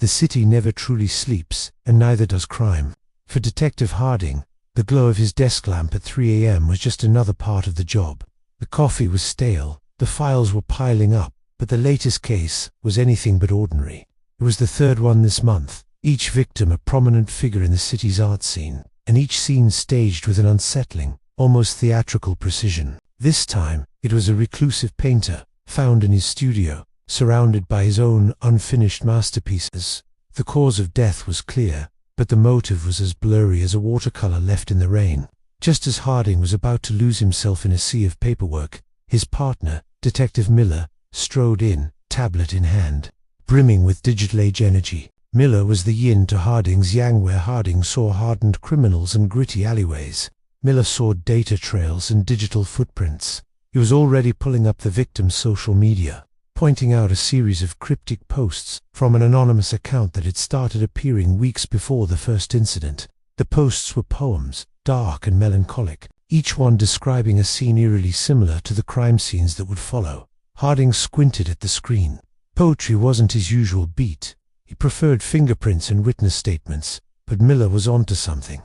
The city never truly sleeps, and neither does crime. For Detective Harding, the glow of his desk lamp at 3 a.m. was just another part of the job. The coffee was stale, the files were piling up, but the latest case was anything but ordinary. It was the third one this month, each victim a prominent figure in the city's art scene, and each scene staged with an unsettling, almost theatrical precision. This time, it was a reclusive painter, found in his studio, surrounded by his own unfinished masterpieces. The cause of death was clear, but the motive was as blurry as a watercolor left in the rain. Just as Harding was about to lose himself in a sea of paperwork, his partner, Detective Miller, strode in, tablet in hand, brimming with digital age energy. Miller was the yin to Harding's yang, where Harding saw hardened criminals and gritty alleyways. Miller saw data trails and digital footprints. He was already pulling up the victim's social media, pointing out a series of cryptic posts from an anonymous account that had started appearing weeks before the first incident. The posts were poems, dark and melancholic, each one describing a scene eerily similar to the crime scenes that would follow. Harding squinted at the screen. Poetry wasn't his usual beat. He preferred fingerprints and witness statements, but Miller was onto something.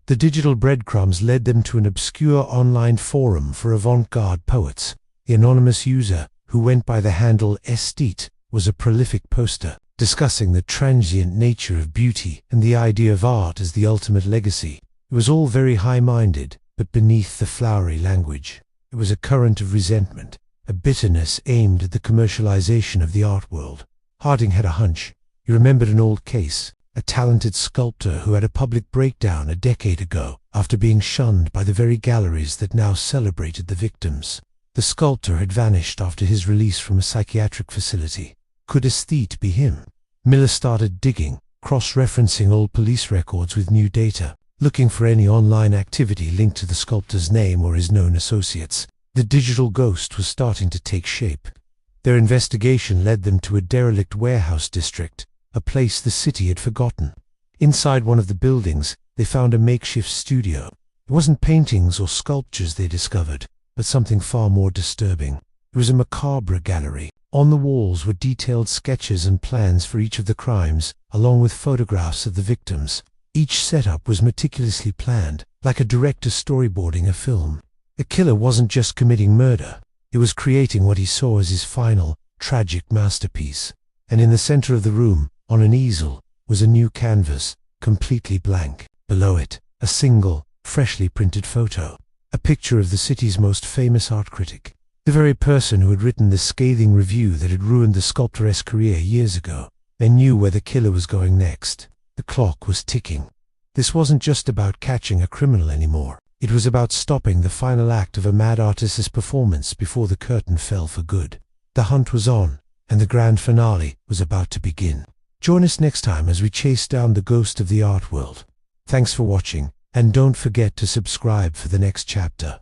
The digital breadcrumbs led them to an obscure online forum for avant-garde poets. The anonymous user, who went by the handle Esthete, was a prolific poster, discussing the transient nature of beauty and the idea of art as the ultimate legacy. It was all very high-minded, but beneath the flowery language, it was a current of resentment, a bitterness aimed at the commercialization of the art world. Harding had a hunch. He remembered an old case, a talented sculptor who had a public breakdown a decade ago after being shunned by the very galleries that now celebrated the victims. The sculptor had vanished after his release from a psychiatric facility. Could Esthete be him? Miller started digging, cross-referencing old police records with new data, looking for any online activity linked to the sculptor's name or his known associates. The digital ghost was starting to take shape. Their investigation led them to a derelict warehouse district, a place the city had forgotten. Inside one of the buildings, they found a makeshift studio. It wasn't paintings or sculptures they discovered, but something far more disturbing. It was a macabre gallery. On the walls were detailed sketches and plans for each of the crimes, along with photographs of the victims. Each setup was meticulously planned, like a director storyboarding a film. The killer wasn't just committing murder, he was creating what he saw as his final, tragic masterpiece. And in the center of the room, on an easel, was a new canvas, completely blank. Below it, a single, freshly printed photo. A picture of the city's most famous art critic, the very person who had written the scathing review that had ruined the sculptor's career years ago. They knew where the killer was going next. The clock was ticking. This wasn't just about catching a criminal anymore. It was about stopping the final act of a mad artist's performance before the curtain fell for good. The hunt was on, and the grand finale was about to begin. Join us next time as we chase down the ghost of the art world. Thanks for watching, and don't forget to subscribe for the next chapter.